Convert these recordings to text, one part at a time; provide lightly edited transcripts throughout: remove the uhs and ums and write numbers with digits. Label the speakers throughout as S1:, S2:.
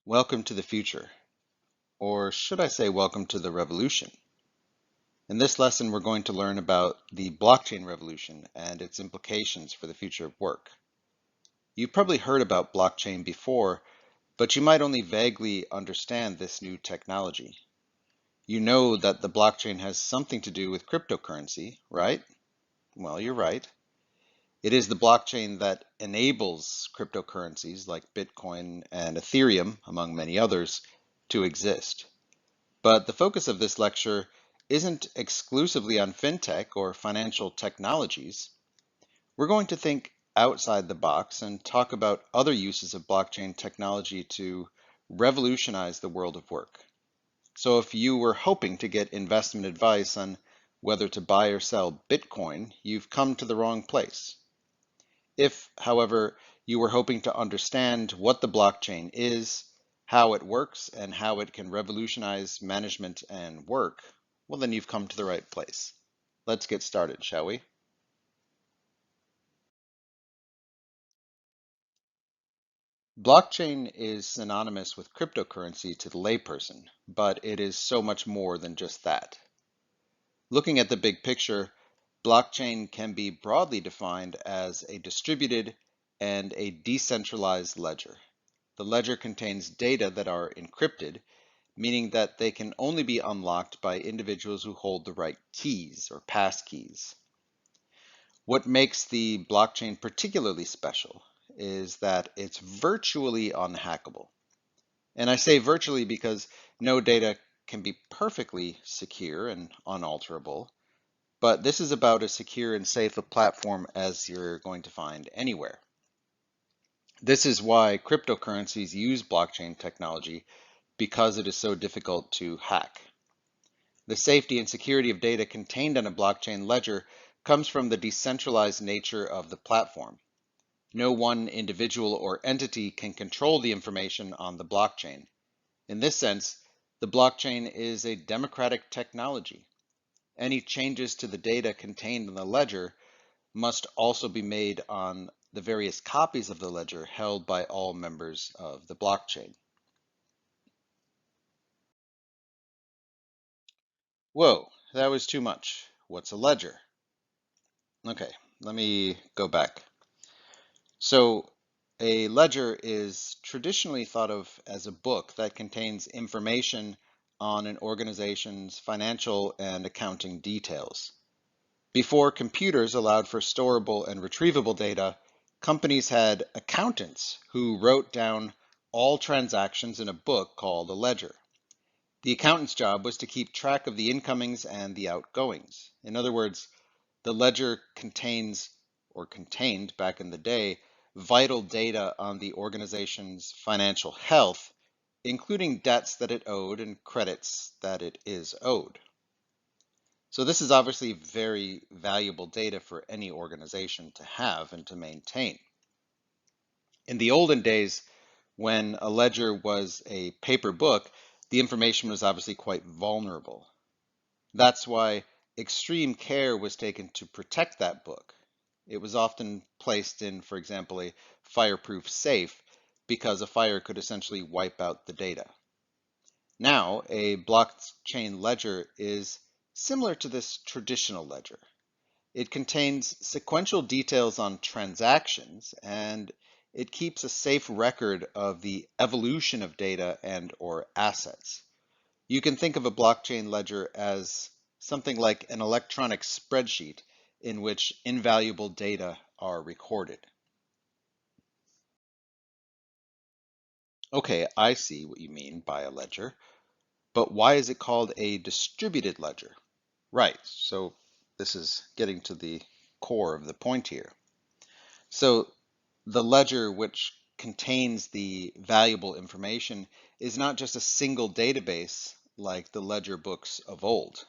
S1: Welcome to the future, or should I say welcome to the revolution. In this lesson, we're going to learn about the blockchain revolution and its implications for the future of work. You've probably heard about blockchain before, but you might only vaguely understand this new technology. You know that the blockchain has something to do with cryptocurrency, right? Well, you're right. It is the blockchain that enables cryptocurrencies like Bitcoin and Ethereum, among many others, to exist. But the focus of this lecture isn't exclusively on fintech or financial technologies. We're going to think outside the box and talk about other uses of blockchain technology to revolutionize the world of work. So if you were hoping to get investment advice on whether to buy or sell Bitcoin, you've come to the wrong place. If, however, you were hoping to understand what the blockchain is, how it works, and how it can revolutionize management and work, well, then you've come to the right place. Let's get started, shall we? Blockchain is synonymous with cryptocurrency to the layperson, but it is so much more than just that. Looking at the big picture, blockchain can be broadly defined as a distributed and a decentralized ledger. The ledger contains data that are encrypted, meaning that they can only be unlocked by individuals who hold the right keys or passkeys. What makes the blockchain particularly special is that it's virtually unhackable. And I say virtually because no data can be perfectly secure and unalterable, but this is about as secure and safe a platform as you're going to find anywhere. This is why cryptocurrencies use blockchain technology because it is so difficult to hack. The safety and security of data contained on a blockchain ledger comes from the decentralized nature of the platform. No one individual or entity can control the information on the blockchain. In this sense, the blockchain is a democratic technology. Any changes to the data contained in the ledger must also be made on the various copies of the ledger held by all members of the blockchain. Whoa, that was too much. What's a ledger? Okay, let me go back. So, a ledger is traditionally thought of as a book that contains information on an organization's financial and accounting details. Before computers allowed for storable and retrievable data, companies had accountants who wrote down all transactions in a book called a ledger. The accountant's job was to keep track of the incomings and the outgoings. In other words, the ledger contains, or contained back in the day, vital data on the organization's financial health, including debts that it owed and credits that it is owed. So this is obviously very valuable data for any organization to have and to maintain. In the olden days, when a ledger was a paper book, the information was obviously quite vulnerable. That's why extreme care was taken to protect that book. It was often placed in, for example, a fireproof safe because a fire could essentially wipe out the data. Now, a blockchain ledger is similar to this traditional ledger. It contains sequential details on transactions, and it keeps a safe record of the evolution of data and or assets. You can think of a blockchain ledger as something like an electronic spreadsheet in which invaluable data are recorded. Okay, I see what you mean by a ledger, but why is it called a distributed ledger? Right, so this is getting to the core of the point here. So the ledger, which contains the valuable information, is not just a single database like the ledger books of old.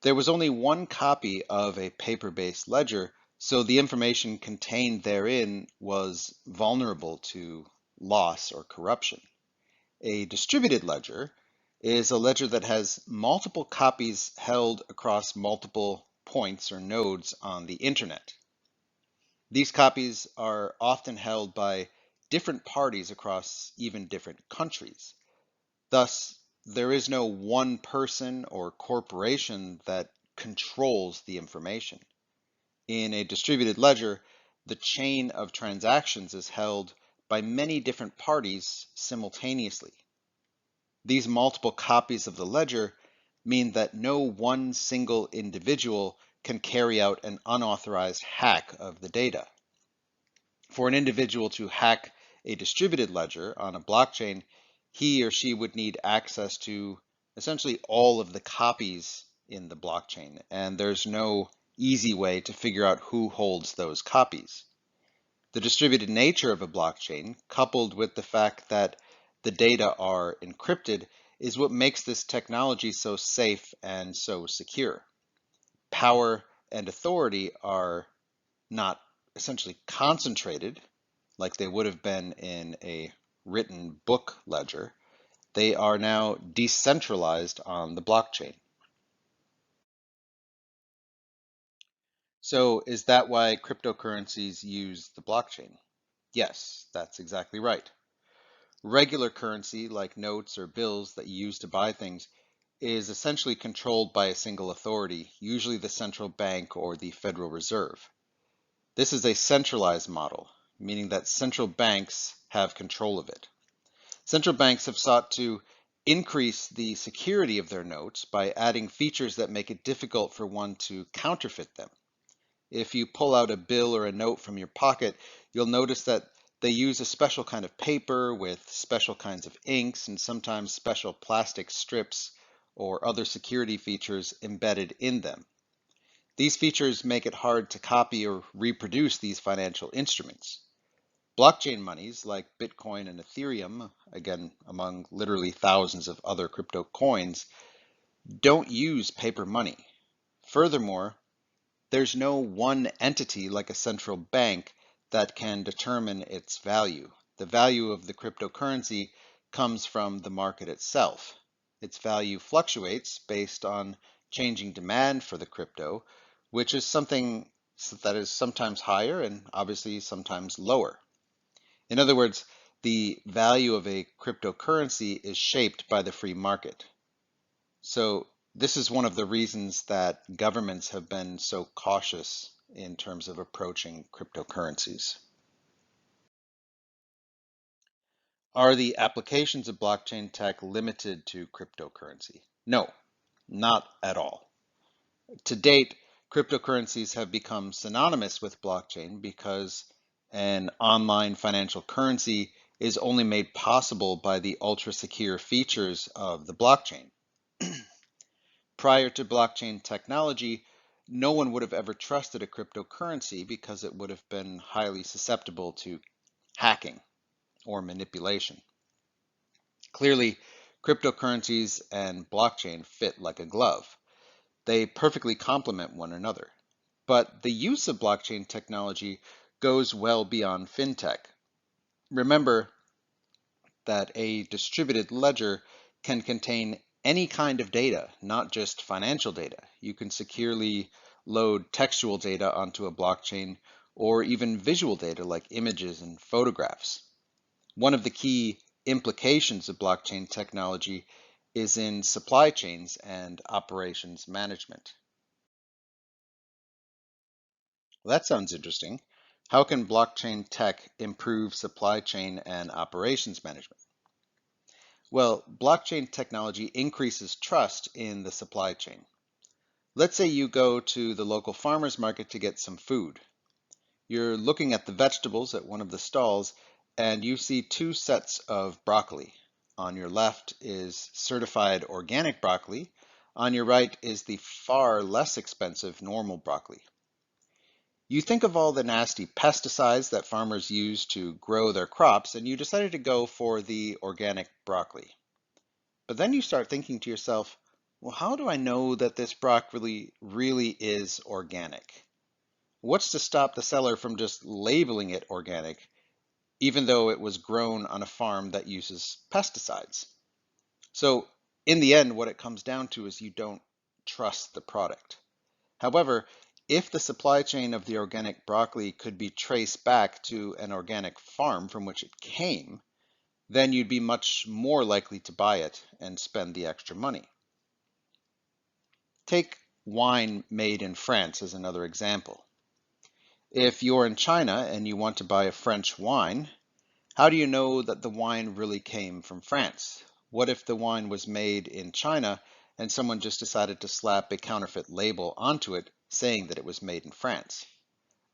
S1: There was only one copy of a paper-based ledger, so the information contained therein was vulnerable to loss or corruption. A distributed ledger is a ledger that has multiple copies held across multiple points or nodes on the internet. These copies are often held by different parties across even different countries. Thus, there is no one person or corporation that controls the information. In a distributed ledger, the chain of transactions is held by many different parties simultaneously. These multiple copies of the ledger mean that no one single individual can carry out an unauthorized hack of the data. For an individual to hack a distributed ledger on a blockchain, he or she would need access to essentially all of the copies in the blockchain, and there's no easy way to figure out who holds those copies. The distributed nature of a blockchain, coupled with the fact that the data are encrypted, is what makes this technology so safe and so secure. Power and authority are not essentially concentrated like they would have been in a written book ledger. They are now decentralized on the blockchain. So is that why cryptocurrencies use the blockchain? Yes, that's exactly right. Regular currency, like notes or bills that you use to buy things, is essentially controlled by a single authority, usually the central bank or the Federal Reserve. This is a centralized model, meaning that central banks have control of it. Central banks have sought to increase the security of their notes by adding features that make it difficult for one to counterfeit them. If you pull out a bill or a note from your pocket, you'll notice that they use a special kind of paper with special kinds of inks and sometimes special plastic strips or other security features embedded in them. These features make it hard to copy or reproduce these financial instruments. Blockchain monies like Bitcoin and Ethereum, again, among literally thousands of other crypto coins, don't use paper money. Furthermore, there's no one entity like a central bank that can determine its value. The value of the cryptocurrency comes from the market itself. Its value fluctuates based on changing demand for the crypto, which is something that is sometimes higher and obviously sometimes lower. In other words, the value of a cryptocurrency is shaped by the free market. So this is one of the reasons that governments have been so cautious in terms of approaching cryptocurrencies. Are the applications of blockchain tech limited to cryptocurrency? No, not at all. To date, cryptocurrencies have become synonymous with blockchain because an online financial currency is only made possible by the ultra-secure features of the blockchain. Prior to blockchain technology, no one would have ever trusted a cryptocurrency because it would have been highly susceptible to hacking or manipulation. Clearly, cryptocurrencies and blockchain fit like a glove. They perfectly complement one another. But the use of blockchain technology goes well beyond fintech. Remember that a distributed ledger can contain any kind of data, not just financial data. You can securely load textual data onto a blockchain or even visual data like images and photographs. One of the key implications of blockchain technology is in supply chains and operations management. Well, that sounds interesting. How can blockchain tech improve supply chain and operations management? Well, blockchain technology increases trust in the supply chain. Let's say you go to the local farmer's market to get some food. You're looking at the vegetables at one of the stalls and you see two sets of broccoli. On your left is certified organic broccoli. On your right is the far less expensive normal broccoli. You think of all the nasty pesticides that farmers use to grow their crops and you decided to go for the organic broccoli. But then you start thinking to yourself, well, how do I know that this broccoli really is organic? What's to stop the seller from just labeling it organic, even though it was grown on a farm that uses pesticides? So, in the end, what it comes down to is you don't trust the product. However, If the supply chain of the organic broccoli could be traced back to an organic farm from which it came, then you'd be much more likely to buy it and spend the extra money. Take wine made in France as another example. If you're in China and you want to buy a French wine, how do you know that the wine really came from France? What if the wine was made in China and someone just decided to slap a counterfeit label onto it saying that it was made in France?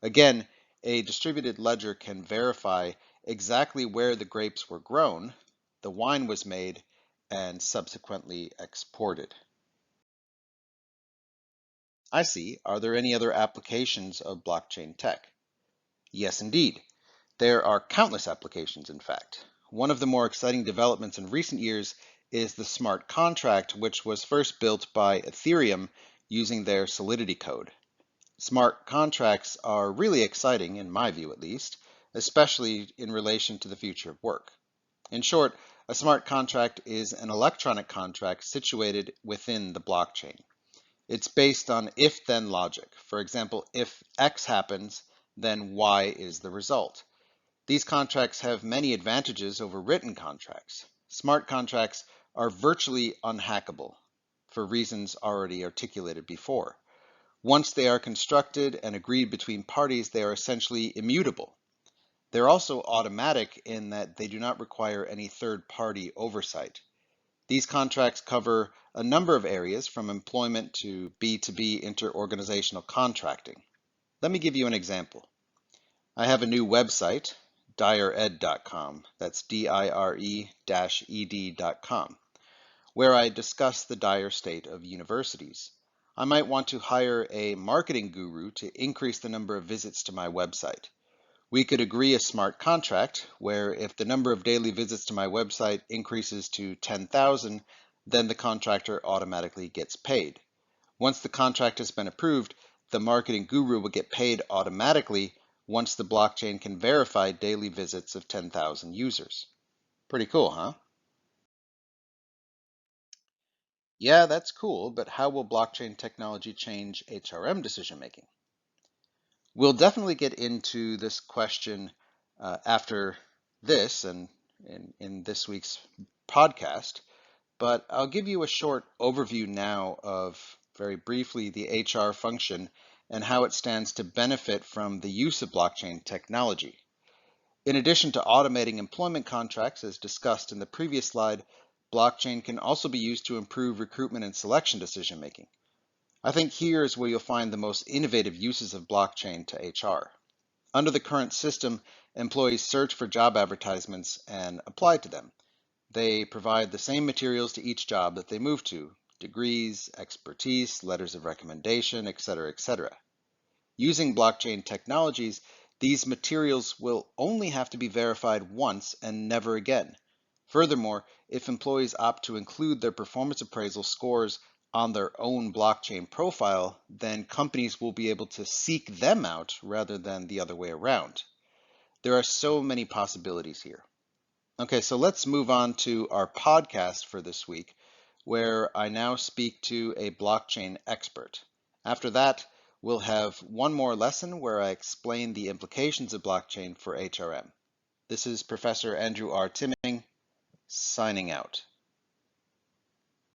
S1: Again, a distributed ledger can verify exactly where the grapes were grown, the wine was made, and subsequently exported. I see. Are there any other applications of blockchain tech? Yes, indeed. There are countless applications, in fact. One of the more exciting developments in recent years is the smart contract, which was first built by Ethereum using their Solidity code. Smart contracts are really exciting, in my view at least, especially in relation to the future of work. In short, a smart contract is an electronic contract situated within the blockchain. It's based on if-then logic. For example, if X happens, then Y is the result. These contracts have many advantages over written contracts. Smart contracts are virtually unhackable for reasons already articulated before. Once they are constructed and agreed between parties, they are essentially immutable. They're also automatic in that they do not require any third-party oversight. These contracts cover a number of areas from employment to B2B interorganizational contracting. Let me give you an example. I have a new website, direed.com, that's dire-ed.com, where I discuss the dire state of universities. I might want to hire a marketing guru to increase the number of visits to my website. We could agree a smart contract where if the number of daily visits to my website increases to 10,000, then the contractor automatically gets paid. Once the contract has been approved, the marketing guru will get paid automatically once the blockchain can verify daily visits of 10,000 users. Pretty cool, huh? Yeah, that's cool, but how will blockchain technology change HRM decision making? We'll definitely get into this question after this and in this week's podcast, but I'll give you a short overview now of, very briefly, the HR function and how it stands to benefit from the use of blockchain technology. In addition to automating employment contracts, as discussed in the previous slide, blockchain can also be used to improve recruitment and selection decision making. I think here is where you'll find the most innovative uses of blockchain to HR. Under the current system, employees search for job advertisements and apply to them. They provide the same materials to each job that they move to: degrees, expertise, letters of recommendation, etc., etc. Using blockchain technologies, these materials will only have to be verified once and never again. Furthermore, if employees opt to include their performance appraisal scores on their own blockchain profile, then companies will be able to seek them out rather than the other way around. There are so many possibilities here. Okay, so let's move on to our podcast for this week, where I now speak to a blockchain expert. After that, we'll have one more lesson where I explain the implications of blockchain for HRM. This is Professor Andrew R. Timming, signing out.